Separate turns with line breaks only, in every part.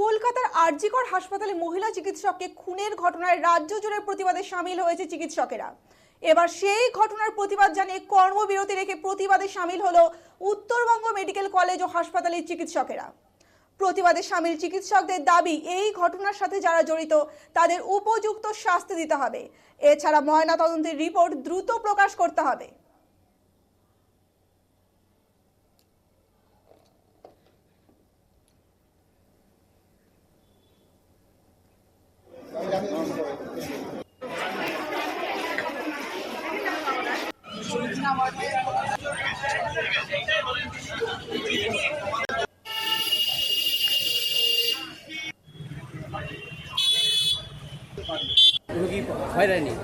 কলকাতার আরজিকর হাসপাতালে মহিলা চিকিৎসককে খুনের ঘটনায় রাজ্য জুড়ে প্রতিবাদে সামিল হয়েছে চিকিৎসকেরা। এবার সেই ঘটনার প্রতিবাদ জানিয়ে কর্মবিরতি রেখে প্রতিবাদে সামিল হলো উত্তরবঙ্গ মেডিকেল কলেজ ও হাসপাতালের চিকিৎসকেরা। প্রতিবাদে সামিল চিকিৎসকদের দাবি, এই ঘটনার সাথে যারা জড়িত তাদের উপযুক্ত শাস্তি দিতে হবে। এছাড়া ময়নাতদন্তের রিপোর্ট দ্রুত প্রকাশ করতে হবে।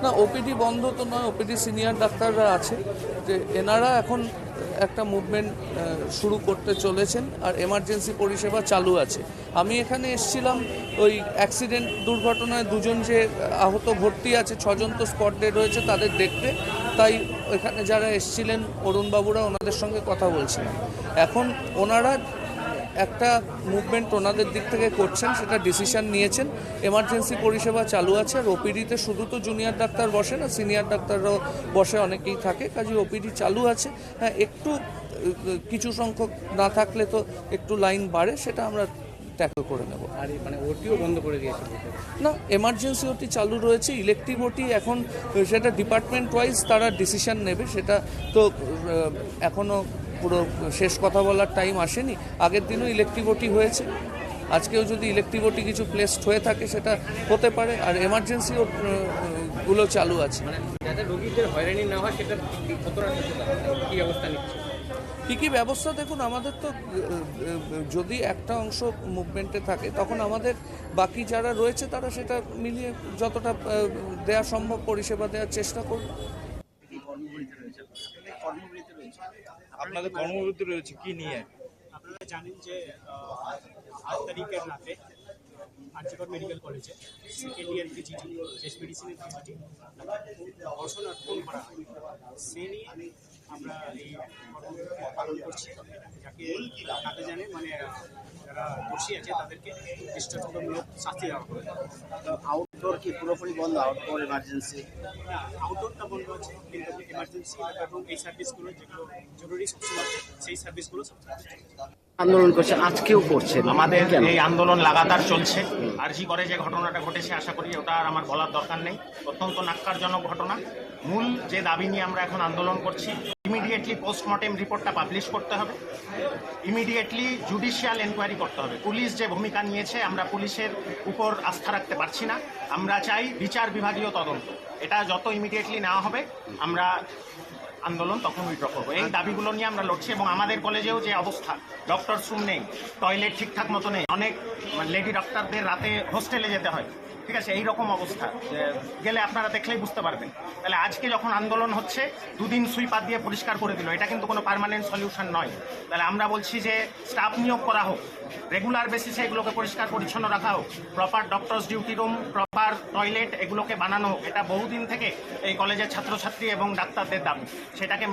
না, ওপিডি বন্ধ তো নয়, ওপিডি সিনিয়র ডাক্তাররা আছে, যে এনারা এখন একটা মুভমেন্ট শুরু করতে চলেছেন আর এমার্জেন্সি পরিষেবা চালু আছে। আমি এখানে এসেছিলাম ওই অ্যাক্সিডেন্ট দুর্ঘটনায় দুজন যে আহত ভর্তি আছে, 6 জন তো স্পট ডেড হয়েছে, তাদের দেখতে। তাই এখানে যারা এসেছিলেন অরুণবাবুরা, ওনাদের সঙ্গে কথা বলছিলাম। এখন ওনারা একটা মুভমেন্ট ওনাদের দিক থেকে করছেন, সেটা ডিসিশন নিয়েছেন। এমার্জেন্সি পরিষেবা চালু আছে আর ওপিডিতে শুধু তো জুনিয়র ডাক্তার বসে না, সিনিয়র ডাক্তাররাও বসে, অনেকেই থাকে, কাজে ওপিডি চালু আছে। হ্যাঁ, একটু কিছু সংখ্যক না থাকলে তো একটু লাইন বাড়ে, সেটা আমরা ট্যাকল করে নেব।
আর মানে ওটিও বন্ধ করে দিয়েছে
না, এমার্জেন্সি ওটি চালু রয়েছে। ইলেকটিভ ওটি এখন সেটা ডিপার্টমেন্ট ওয়াইজ তারা ডিসিশন নেবে, সেটা তো এখনও পুরো শেষ কথা বলার টাইম আসেনি। আগের দিনও ইলেকটিভ ওটি হয়েছে, আজকেও যদি ইলেকটিভ ওটি কিছু প্লেসড হয়ে থাকে সেটা হতে পারে। আর এমার্জেন্সি গুলো চালু আছে।
মানে যাতে রোগীদের হয়রানি না হয় সেটা কতটা কী অবস্থা নিচ্ছে?
কী ব্যবস্থা, দেখুন, আমাদের তো যদি একটা অংশ মুভমেন্টে থাকে তখন আমাদের বাকি যারা রয়েছে তারা সেটা মিলিয়ে যতটা দেওয়া সম্ভব পরিষেবা দেওয়ার চেষ্টা করবে।
আপনাদের কর্মবিরতি রয়েছে কি নিয়ে?
আপনারা জানেন যে 8 তারিখের রাতে আরজিকর মেডিকেল কলেজে সেকেন্ড ইয়ার পিজিটি চেস্ট মেডিসিনের পিজিটি ধর্ষণ আর খুন করা হয়। সে নিয়ে আমরা এই কর্মবিরতি পালন করছি, যাতে জানে মানে যারা দোষী আছে তাদেরকে দৃষ্টান্তমূলক শাস্তি দেওয়া হবে।
আউটডোর কি পুরোপুরি বন্ধ? আউটডোর এমার্জেন্সি
আউটডোরটা বন্ধ আছে, কিন্তু এমার্জেন্সি এবং এই সার্ভিসগুলো যেগুলো জরুরি সবসময় সেই সার্ভিসগুলো সবসময়
আন্দোলন করছে, আজকেও করছে।
আমাদের এই আন্দোলন লাগাতার চলছে। আরজি করে যে ঘটনাটা ঘটেছে, আশা করি ওটা আর আমার বলার দরকার নেই, অত্যন্ত ন্যাক্কারজনক ঘটনা। মূল যে দাবি নিয়ে আমরা এখন আন্দোলন করছি, ইমিডিয়েটলি পোস্টমর্টেম রিপোর্টটা পাবলিশ করতে হবে, ইমিডিয়েটলি জুডিশিয়াল এনকোয়ারি করতে হবে। পুলিশ যে ভূমিকা নিয়েছে, আমরা পুলিশের উপর আস্থা রাখতে পারছি না। আমরা চাই বিচার বিভাগীয় তদন্ত। এটা যত ইমিডিয়েটলি নেওয়া হবে আমরা আন্দোলন তখন উইথড্র করবো। এই দাবিগুলো নিয়ে আমরা লড়ছি। এবং আমাদের কলেজেও যে অবস্থা, ডক্টরস রুম নেই, টয়লেট ঠিকঠাক মতো নেই, অনেক লেডি ডক্টরদের রাতে হোস্টেলে যেতে হয়, ঠিক আছে, এইরকম অবস্থা গেলে আপনারা দেখলেই বুঝতে পারবেন। তাহলে আজকে যখন আন্দোলন হচ্ছে, 2 দিন সুইপার দিয়ে পরিষ্কার করে দিল, এটা কিন্তু কোনো পার্মানেন্ট সলিউশন নয়। তাহলে আমরা বলছি যে স্টাফ নিয়োগ করা হোক, রেগুলার বেসিসে এগুলোকে পরিষ্কার পরিচ্ছন্ন রাখা হোক, proper doctors duty room, proper toilet এগুলোকে বানানো হোক। এটা বহুদিন থেকে এই কলেজের ছাত্রছাত্রী এবং ডাক্তারদের দাবি, সেটাকে